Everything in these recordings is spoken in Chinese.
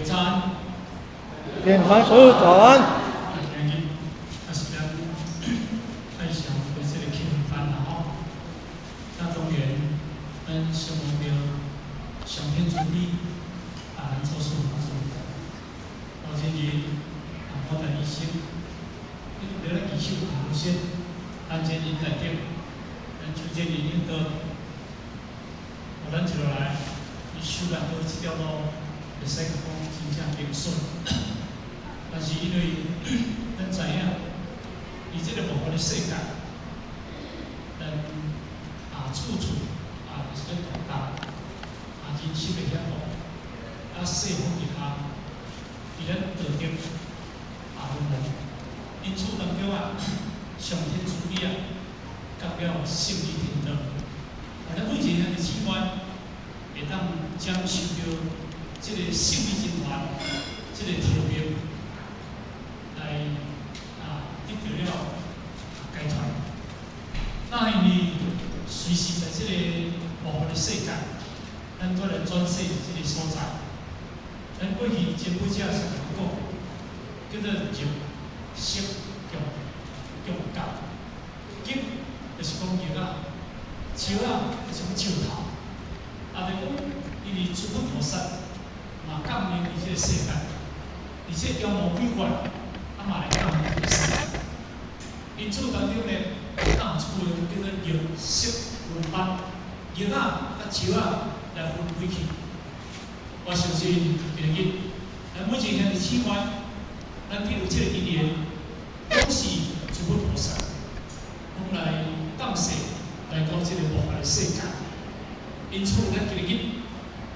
早安。典传师早安。今日啊是咱爱上的这个课班啦吼。那当然，咱想望着上天主义啊，咱做事好做。到这日啊，我在医生，了咱医生行先，咱这日内底，咱就这日领导，咱一落来，伊修咱到这条路，会使讲真正平顺。但是因为咱知影，伊这个无法的世界，咱处处就是咧动荡，人心会险恶，世风日下，伫咱道德混乱，因此当中上天主义甲了圣理天道，咱每一个人的志愿会当享受到这个圣理真愿，这个条命。来得到了解脱。那因为随时在这个幕后的世界，咱都来转世这个所在。咱过去前辈者是讲，叫做入色强教，入就是讲入树就是讲树头。就讲因为诸佛菩萨嘛降临伫这个世界，而且妖魔鬼怪。嘛来讲这个世界，因此当中呢，当出个叫做玉色轮班，玉甲树来分开去。我相信今日，咱每一个人的志愿，咱得有这个因缘，都是诸佛菩萨，拢来降世来到这个魔法的世界。因此，咱今日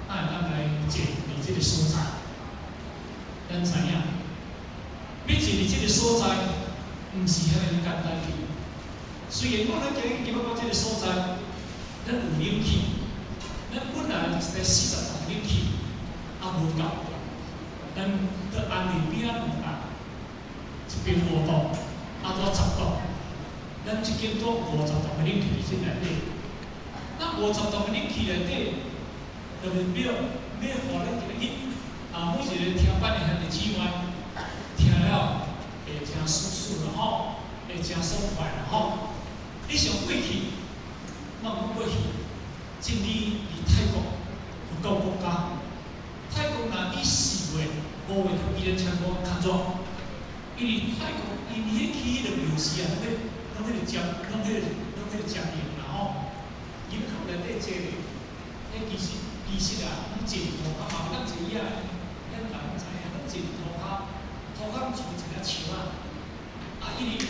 咱来坐伫这个所在，咱知影。要进入这个所在，毋是遐尼简单去。虽然讲咱今日到这个所在，咱有冷气，咱本来是在40度冷气，无够，咱得安尼边两搭，一边5度，多10度，咱一间做50度的冷气伫这内底。那50度的冷气内底，就代表要互咱今日每一个听班的遐个志愿。听了会真舒适啦吼，会真爽快啦吼。你想过去，咱讲过去，真理伫泰国有9国家，泰国若以4月、5月到2015较热，因为泰国因迄起迄个庙事拢迄个接应啦吼。人口内底济咧，其实拢真土嘛袂当坐椅啊，咱人知影，拢真土土坎厝一只树因为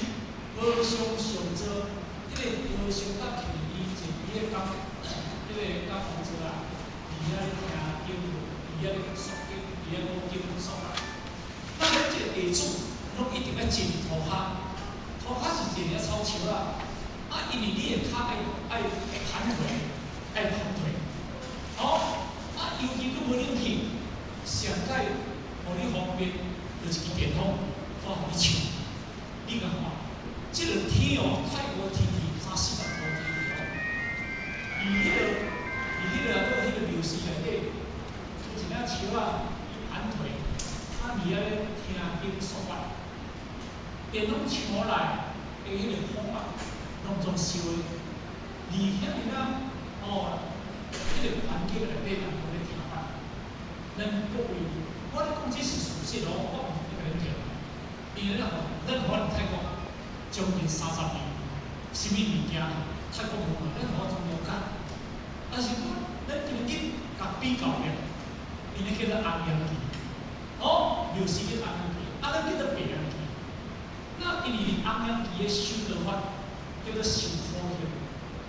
高尚上座，迄个高尚甲起伊坐伊个港，迄个港房座伫遐咧听经，伫遐咧诵经，伫遐讲经诵咱即个地主拢一定要种土是一个草树因为你的脚爱盘腿，尤其佫无冷气，上界互你方便。就是支电风，互你唱。你讲看，即个天泰国天气30-40度天而迄个庙寺内底，有一领树伊盘腿，而遐咧听经诵法，电拢墙内的迄个风拢总烧的，而遐尼迄个环境内底人都咧听法，咱各位，我咧讲这是事实我。因为咱可能泰国将近30年，什么物件泰国文化咱可从了解，但是咱今日甲比较咧，因咧叫做红阳期，庙是叫红阳期，咱叫做白阳期。那因为红阳期的修道法叫做受苦行，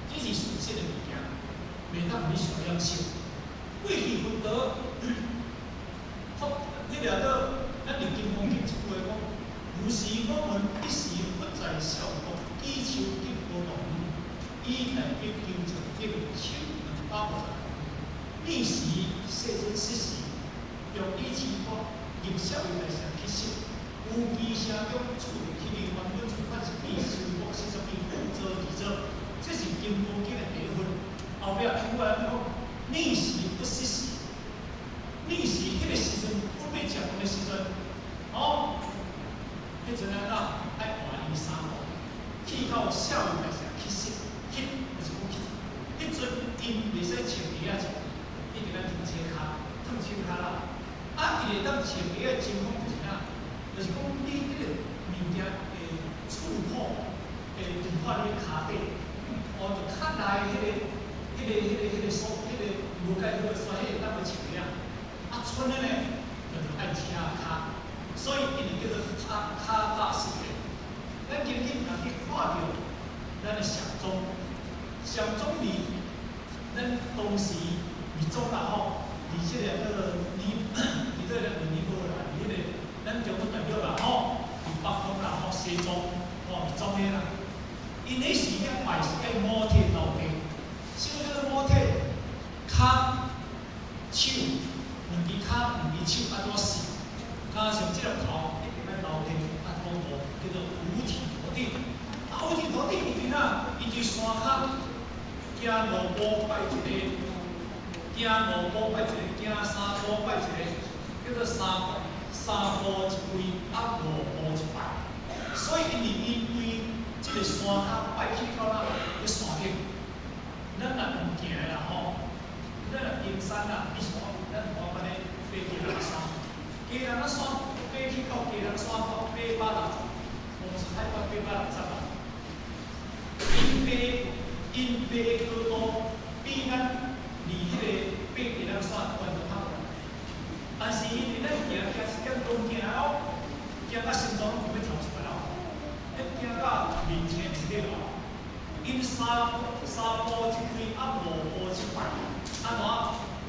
这是事实的物件，袂当你想了想。过去分道，迄个咱入经风经一句话讲。如是我们一时不在孝道，祈求结果道以来必求成一个千能八百。历时世尊失时，用以前法入社会来成去实，有机社中处理起嚟原本就算是必修国是什么负责而做，这是经部经的第一分。后壁突然讲逆时不失时，逆时迄个时阵。穿鞋的情况就是啥？就是讲你迄个物件的触碰，触碰你骹底，哦，就较内无解迄个酸，迄个当个穿鞋啊，穿的呢，就是爱车骹，所以伊就叫做骹踏式的。咱今日若去看到咱的上钟，上钟离咱当时二中啦吼，离即个离这个离无啦，离迄个咱中国代表啦吼，离北方啦吼西藏吼二中的啦，因迄时间摆是叫摩铁楼梯，什么叫做摩铁？骹、手，两支骹、两支手安怎试？加上即个头一直在楼梯啊，通过叫做五体投地。啊，五体投地伊伫哪？伊伫山骹行5步拜一个，行5步拜一个，行3步拜一个，叫做三步一跪，啊5步一拜。所以因为伊对即个山骹拜起到哪？去山顶。咱若唔行的啦吼。咱若登山啦，你看，咱看安尼爬鸡人山，鸡人山爬去到鸡人山到860，无是海拔860啊。因爬高度比咱离迄个爬鸡人山远得较远，但是因为咱行一点钟行哦，行到心脏拢要跳出来哦，一行到面前面了。因三步一跪，啊5步一拜，安怎？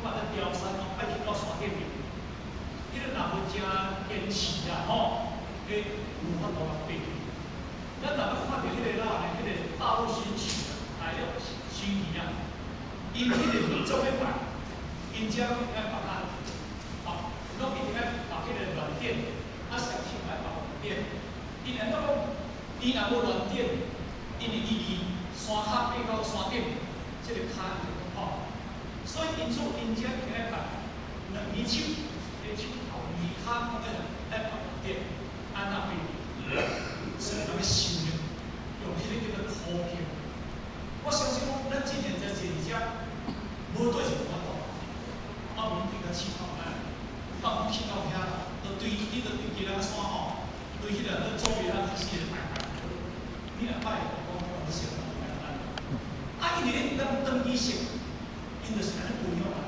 我咧雕山哦，爱去到山顶面。迄个若要真坚持啊，吼，迄有法度来爬。咱若要看到迄个啦，迄个大陆新曲啊，来了新鱼啊，因迄个民众咧拜，因遮拢爱放啊，拢一定爱放迄个软垫，啊上手爱放软垫。因安怎讲？伊若无软垫，因为伊离山骹爬到山顶，即个骹就讲好。所以因此因遮起来办，两只手，个手头二骹爱绑点，安那爬，所以咱要修炼，用迄个叫做苦行。我相信讲，咱今年在这里遮，无对是无法度，啊，我们比较气泡哎，放空气到遐啦，就对，你就对其他山吼，对迄个周围啊，这些排排，你若拜讲讲行。啊，因为咱长期性，因就是安尼培养啊，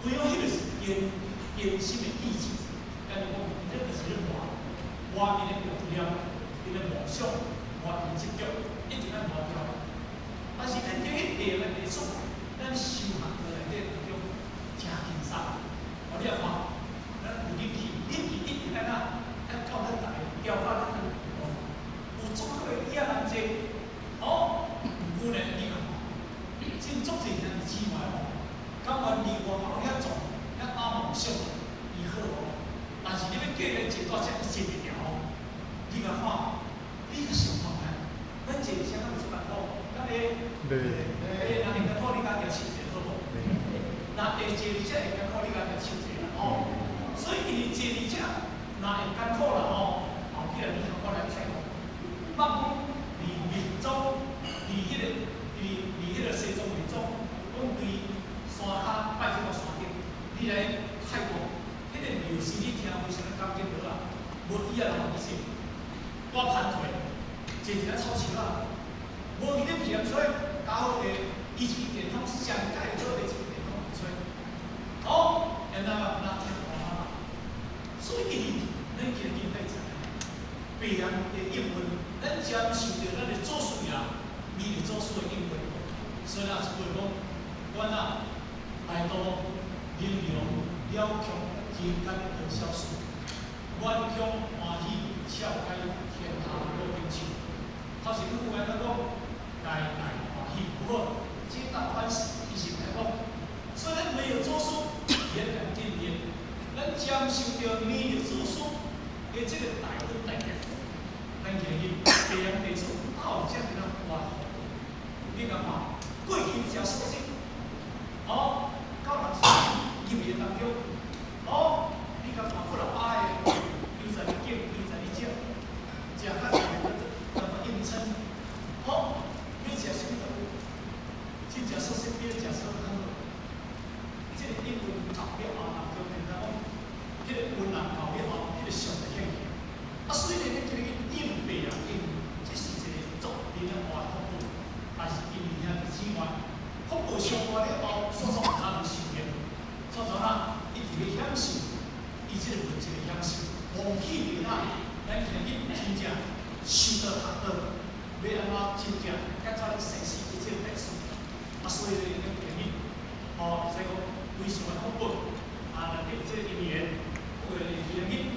培养迄个是坚心的意志。但是讲，这就是咧活因的目标，因的梦想，活因执着，一直在目标。但是咱叫迄地来结束，咱修行过来底叫真轻松。我你看，咱有力气一直在那，教咱大家，教咱咱有足够的野人济，哦，有呢，你看。真足侪人之外吼，甘愿离外口遐做，遐打梦想，伊好哦。但是你要叫人坐到遮坐一条，你甲看，你甲想看下，咱坐啥物有办法？咱个，人会甲靠你家己手坐好无？若会坐伫遮会甲靠你家己手坐啦吼。所以伊坐伫遮，若会艰苦啦吼，后壁你通我来听。莫讲离民众，离迄个。离迄个西藏民众，讲对山骹拜去到山顶，你来泰国，迄个庙是你听非常感觉到啊，无伊啊人意思，我盘腿，坐一个草树啊，无伊咧片出，搞好个，伊一个电筒上界做的一个电筒出，好，然后那听话，所以咱今日来讲，别人的英文，咱接受着咱的祖师爷。你的做事的应对，所以啊，是讲，我啊来到灵粮了强人间的销售，愿强欢喜笑开天下多平手。头先有讲讲，大欢喜，不过皆大欢喜，其实来讲，虽然没有做事，也能见面，咱接受着你的做事的这个大恩大德，咱今日别人提出到这样的欢喜。你讲嘛，过去真熟悉，哦，到人生入面当中，哦，你讲嘛，不老爱的，有在你见，有在你食，食较济怎么应称？哦，你食什么物？真正熟悉，你食什么物？这个英文搞了啊，就变成讲，这个文人搞了，风气流啊，咱今日真正受到学到，要安怎真正甲咱城市的这个特殊，所以呢，咱今日使讲非常的丰富，内底这一年，过了今日，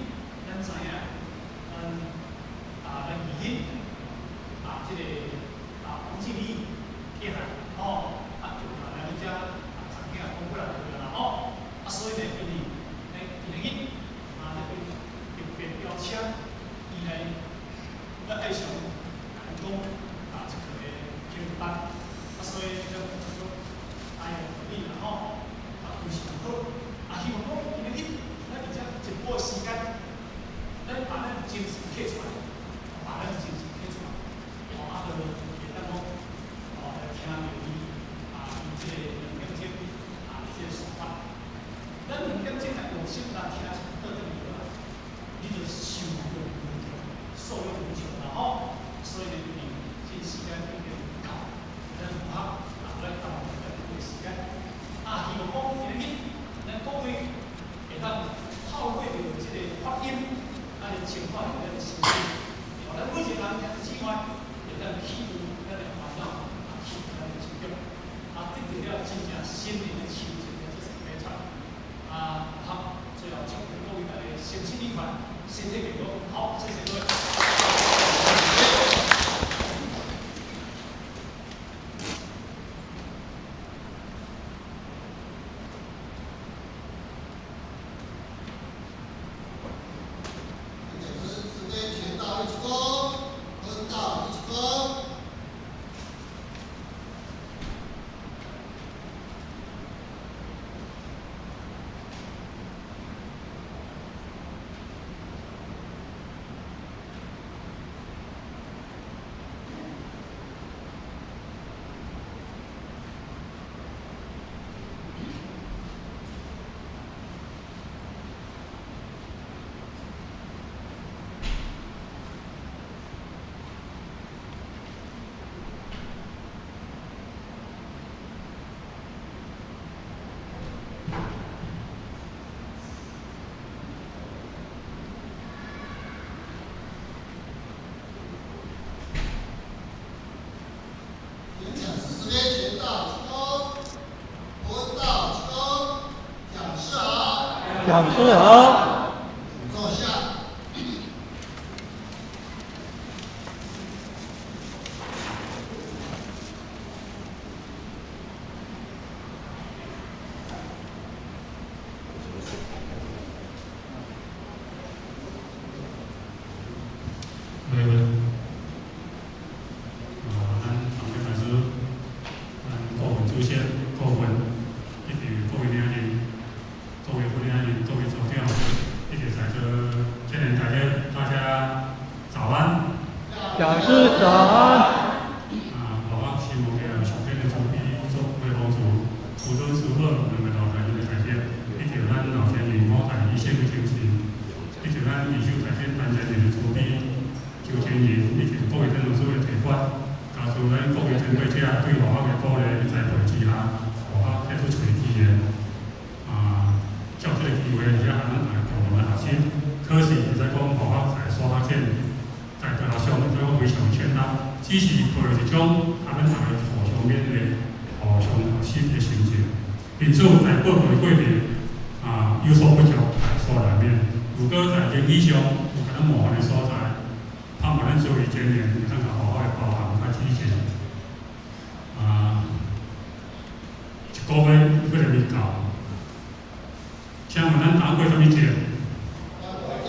咱知影，咱义兴，这个黄敬义结合，就来咱遮参加讲过来啦，所以呢，今日咱特别邀请伊来，咱爱上讲这个教育班，所以咱鼓励啦，非常好，希望讲今日咱而且一步时间，咱把咱精神摕出来，就会当讲来听到伊这个2点钟这个说法，咱2点钟来用心来听倒转去啦，你就受用无穷，受用无穷啦，所以呢，这时间已经到，咱同学来到我们的时间，希望讲今日咱各位会当透过着这个发音，净化咱的心灵，咱每一个人之外，会当去除咱的烦恼，去除咱的情感，得到了真正心灵的清净的这种美彩。好，最后祝福各位大家身体愉快，身体健康。好，谢谢各位。讲师好。坐下。讲师早安。我希望上天的主笔做为帮助，无论如何能够到咱的改变，一条咱老天爷我在一线的精神，一条咱艺术在线单人的主笔9千年，一条各位听众所的提法，加上咱各位前辈者对学校的鼓励栽培之下，学校提出找资源，借这个机会，而且还能来共同的学习。可是在讲学校在刷钱。在大学上，所以我非常劝他，只是抱着一种他们大家互相勉励、互相学习的心情。因此，在报告的过程，有所不足，所难免。如果在言语上有可能模糊的所在，盼望咱作为前年，会当甲好好的包涵甲支持。一个月可能未够。请问咱打过什么节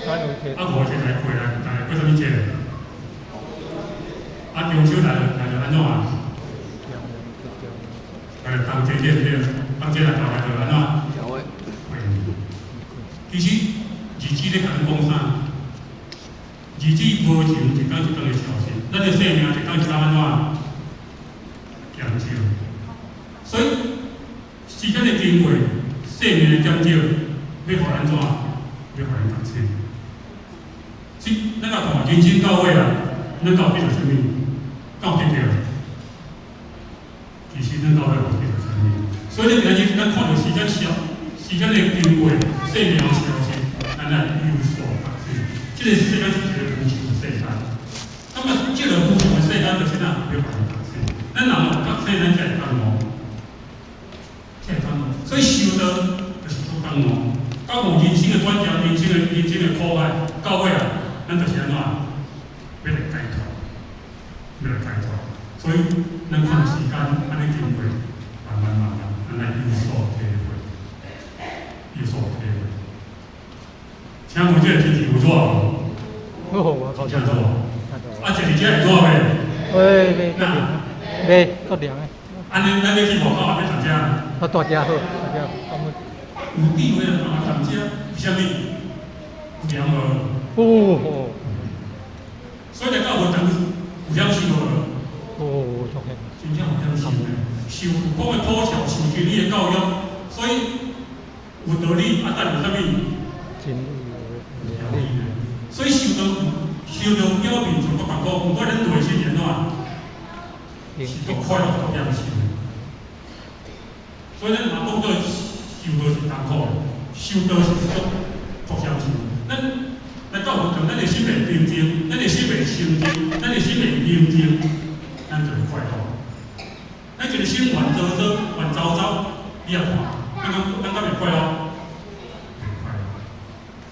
？5节来过来，大概过什么节？中秋来就安怎啊？当节对，当节来就安怎？其实日子咧甲咱讲啥？日子无情一天一天的消失，咱的生命一天一天安怎？减少。所以时间的经过，生命的减少，要互安怎？要互咱读书。咱讲人生到尾啊，咱到底是啥物？到底对，其实咱到尾有对着啥物？所以今日咱看到时间的经过，生命消失，咱来有所发现。这个世界是一个无穷的世界。那么这个无穷的世界就是咱没有办法解释。咱人有觉醒，咱才会感悟，才会感悟。所以修道就是做感悟，感悟人生的转折，人生的苦难，到尾啊，咱就是安怎？要来解脱，要来解脱。所以咱看时间安尼经过，慢慢，咱来有所体会，有所体会。请问这个天气有热无？我靠，真热。啊，这里这会热未？喂，袂够凉诶。安尼，咱要去外口也要参加。啊，大家好，大家好。有机会啊，参加，为什么？有凉无？哦。所以来到无等有凉死无？哦，真正有凉死诶。受父母的土条，受经理的教育，所以有道理啊，但有啥物？真有道理。所以受到表面上个感觉，不过咱内心是安怎？是足快乐足享受。所以咱嘛讲做受到是艰苦，受到是足享受。咱到无从咱的心袂平静，咱的心袂清净，咱的心袂宁静，咱就会快乐。咱一个心乱糟，你也看，咱敢会快乐？袂快乐。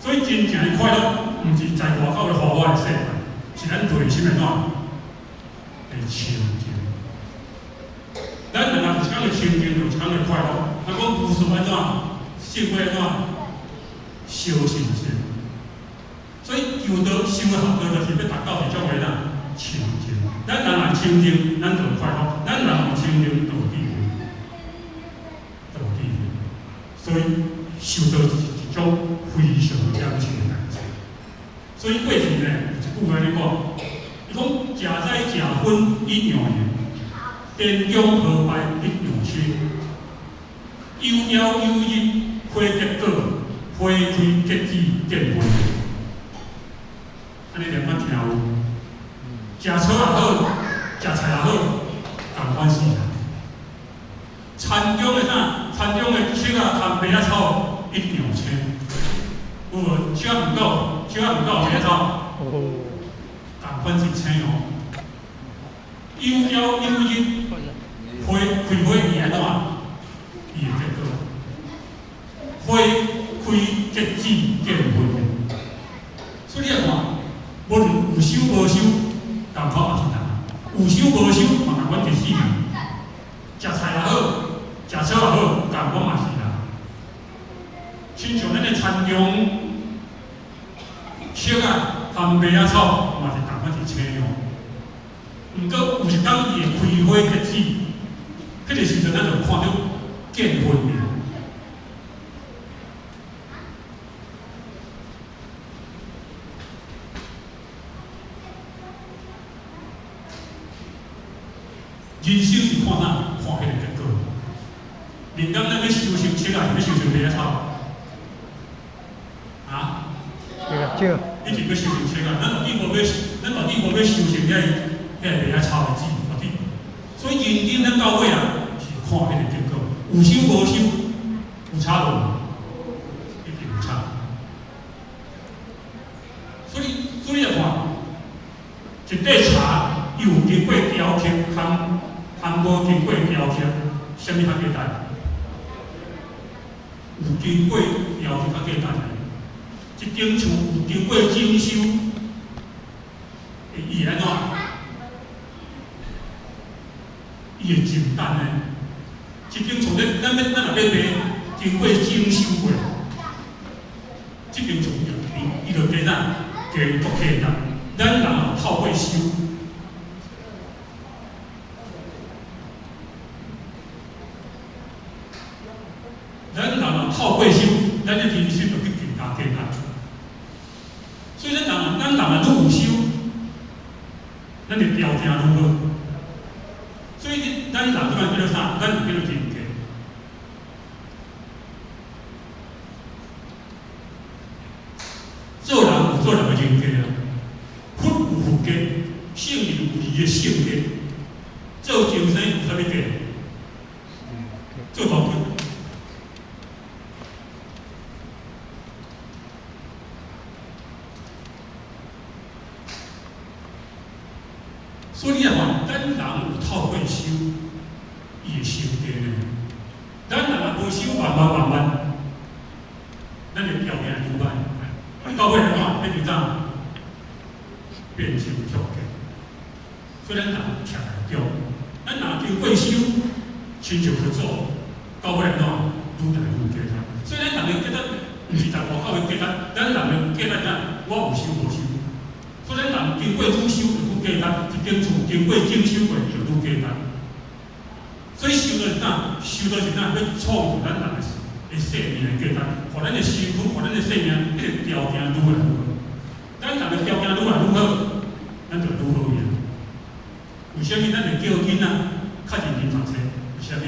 所以真正的快乐，毋是在外口的花花的世界，是咱内心的怎？会清净。咱人啊，有一天会清净，有一天会快乐。咱讲无事安怎？生活安怎？修行心。所以修道修的好道，就是要达到一种个呐清净。咱人若清净，咱就会快乐；咱人若清净，就有智慧，就有智慧。所以修道是一种非常良性的代志。所以过去呢，有一句话咧讲，伊讲食在食薰一样油，天将破败一样清。有妖有因，花结果，花开结籽见花。安尼连番听有，食草也好，食菜也好，同款是啦。田中的啥？田中的树啊，含麦仔草一样青。有无？树啊唔够，麦仔草，同款是青哦。有妖有因，花开花伊安怎？伊会结果。花开结籽见花。所以你看。无论有修无修，同款嘛是人；有修无修，嘛同款一死人。食菜也好，食草也好，同款嘛是人。亲像咱的田中树啊，含麦仔草，嘛是同款是青哦。毋过有一天伊会开花结籽，迄个时阵咱就看到见分了。人生是看啥？看迄个结果。人当咱要修行切啊，要修行麦仔草，啊？少。一定要修行切啊！咱到底无要修行遐麦仔草的籽，到底。所以认真咱到尾啊，是看迄个结果。有修无修，有差无？一定有差。所以啊看，一块茶又有经过雕刻含无经过雕刻，啥物较简单？有经过雕刻较简单。一间厝有经过精修，伊会安怎？伊会简单呢？一间厝咱若要卖，经过精修过，这间厝伊就加咱加足简单。咱人透过修。咱人透过修，咱的人生就去更加简单。所以咱人愈有修，咱的条件愈好。所以咱人即摆叫做啥？咱就叫做人格。做人有做人的人格啊，佛有佛格，圣人有伊的圣格。做精神有啥物格？做道德。所以你看，咱人有透过修，伊会修定的。咱人若无修，慢慢，咱就条件愈歹，到尾怎变成怎？变成曲解。所以咱人徛来叫，咱若经过修，亲像去做，到尾怎？愈来愈简单。所以咱人的简单，毋是15口的简单，咱人的简单怎？我有修无修。所以咱人经过愈修就愈简单，一间厝经过精修过就愈简单。所以修到是怎？修到是怎？要创造咱人的生命的简单，互咱的身躯，互咱的生命迄个条件愈来愈好。咱人的条件愈来愈好，咱就愈好命。为虾米咱会叫囡仔较认真读册？为虾米？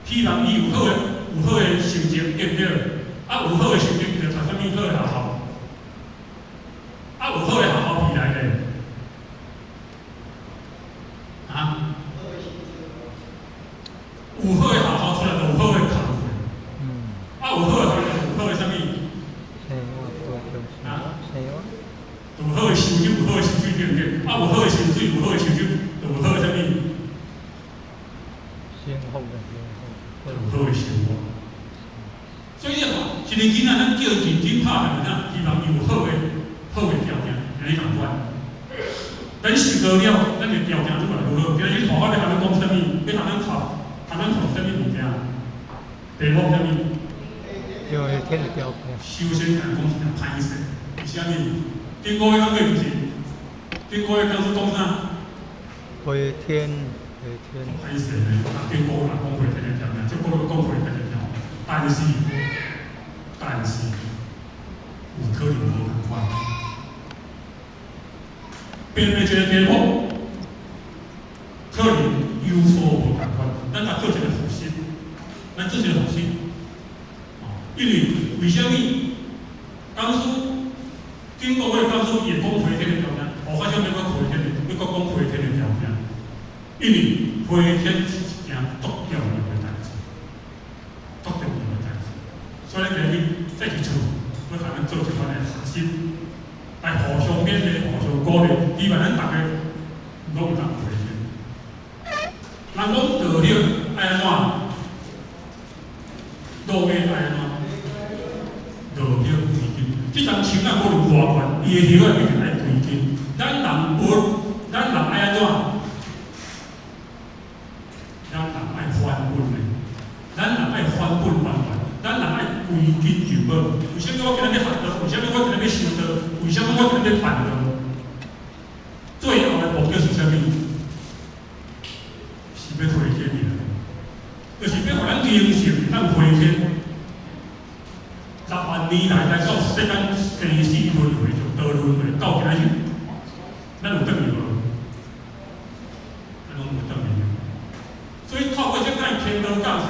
希望伊有好的成绩，对不对？啊，有好的成绩，就读啥物好的学校？啊，有好的学校未来咧？啊？有好的学校出来，就有好的工作。啊，有好的学校，有好的啥物？啊？有好的收入，有好的薪水，对不对？啊，有好的薪水，有好的收入，就有好的啥物？有好的生活。所以你看，一个囡仔咱叫认真拍拼呐，希望伊有好的条件，安尼共款。咱受到了，咱的条件愈来愈好。今日头发要向咱讲啥物？要向咱考啥物物件？题目啥物？有天的标签。首先来讲是件歹势，为虾米？经过迄个月毋是？经过迄当初讲啥？回天。歹势呢？啊，经过人讲回天的条件，即个讲回天的条件，但是有可能无共款。变的一个题目，可能有所无共款。咱来做一个复习，因为为虾米？当初经过讲书也讲回天的条件，我发现要讲回天的，要讲回天的条件，因为回天是一件足重要的代志，所以今日在一处要向咱做一款的学习，来互相勉励、互相鼓励，希望咱大家拢有当回天。人讲道理爱安怎？道理爱安怎？道理归根。即丛树若无论偌悬，伊的叶仔一定爱归根。咱人爱安怎？咱人爱翻本的，咱人爱翻本还原，咱人爱归根究底。为什么我今日要学道？为什么我今日要修道？为什么我今日要办道？最后的目标是啥物？是要回天的，就是要互咱灵性当回天。10万年来到世间生死轮回，就道轮回到今日，咱有等于无？咱拢无等于。所以透过这摆天道教说，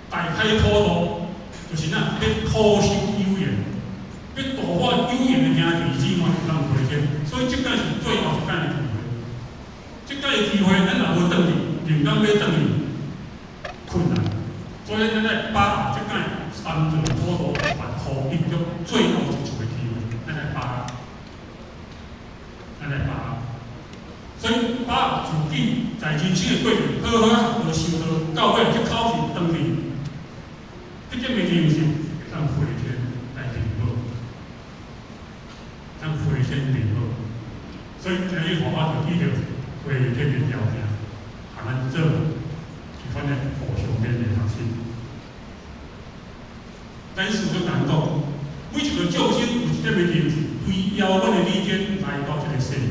大开普度，就是咱要土修有缘，要度化有缘的兄弟姊妹当回天。所以这摆是最后一摆的机会。这摆的机会，咱若无等于，仍然要等于困难。所以咱来把握这摆三座普度万福印中最后一次的机会，咱来把握。所以把自己在人生的过程好好修道，到尾去考试登记，这件物件是当回天来领报，当回天领报。所以今日我就依着回天的条件，把咱做一款的互相勉励学习。咱事实难讲，每一个众生有一点物件是对遥远的理解来到这个世界。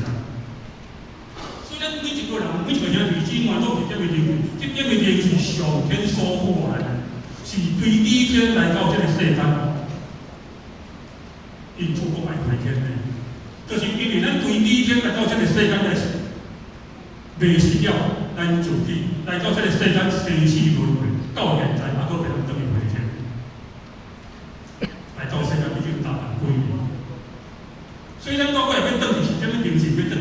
咱每一个人，每一个兄弟姊妹都有一点物件，这点物件是上天所赋来的，是对理天来到这个世间，因主我爱回天的，就是因为咱对理天来到这个世间的时，未是了咱自己来到这个世间生死轮回，到现在还阁袂当等于回天，来到世间已经大难归命，所以咱到尾要等是点物件是要等。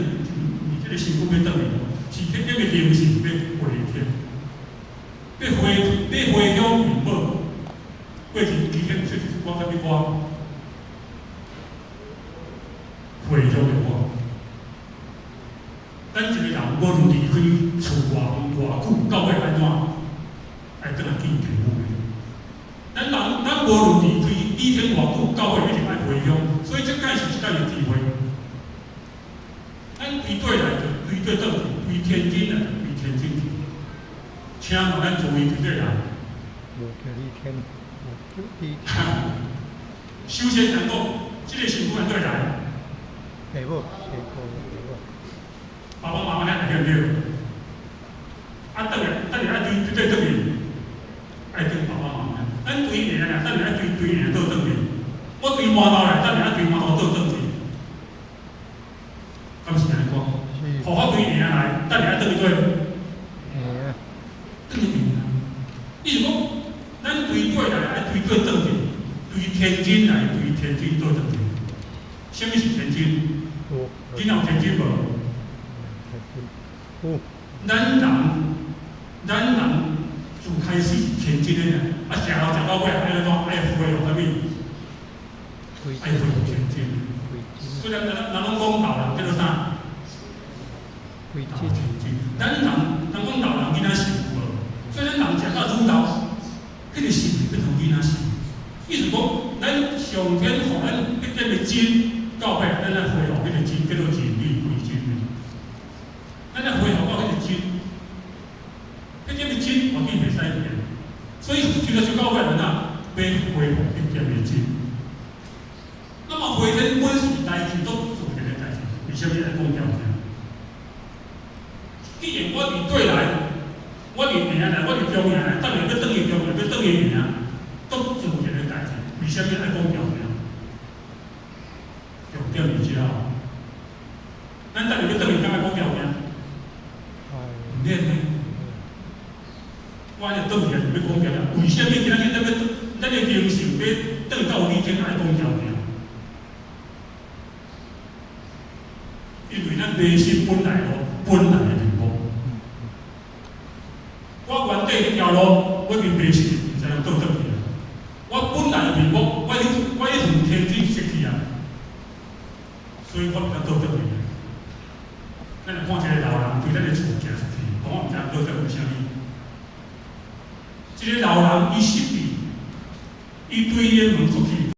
这个身躯要等于，是迄点的灵性要回天，要回乡云宝。过去以前确实是我啥物歌，回乡的歌，无论离开厝偌久，到尾安怎，爱倒来见父母的。咱无论离开几天偌久，到尾一定爱回乡，所以这该是一个的机会。咱归队来就归队倒去，归天津来就归天津去。请问咱作为归队人，无叫你天，无叫你首先讲讲，这个身份对来，下无，下个下无。爸爸妈妈爱对不对？啊，等下爱追对等于爱对爸爸妈妈。咱追爷啦，等下爱追爷倒等于。我追妈头来，等下爱追妈头倒等于。咁是安怎讲？互我追爷来，等下爱等于对。等于啊。意思讲，咱追对来爱追对等于，追天津来追天津倒等于。什么是天津？今有天津无？有。咱人自开始天津的人，啊，食到尾爱怎爱恢复啥物？爱恢复天津。虽然咱拢讲老人叫做啥？老天津。咱讲老人囡仔是无，虽然人食到愈老，迄个是变成囡仔是。意思讲，咱上天互咱一点的精，到尾咱来恢复迄个精，叫做人力归精的。咱来恢复到迄个精。迄点的精，我见袂使变，所以除了到尾人啊，要恢复一点的精。那么回天本是代志，都自然的代志，为什么来讲条件？既然我伫对来，我伫名来，我伫中央来，当然要等于中央，要等于名，都自然的代志，为什么来讲条件？重点你知道？咱当然要等于干嘛讲条件？唔免呢？我就倒去来要讲条件，为什么今仔日咱的形势要转到你这爱讲条件？因为咱内心本来的面目。我原底迄条路，我面内心唔知影倒去啊。我本来的面目，我迄份天津失去啊，所以我唔知倒去啊。咱来看一个老人对咱的厝行出去，我唔知倒去为虾米。这个老人伊失去，伊对伊的门出去，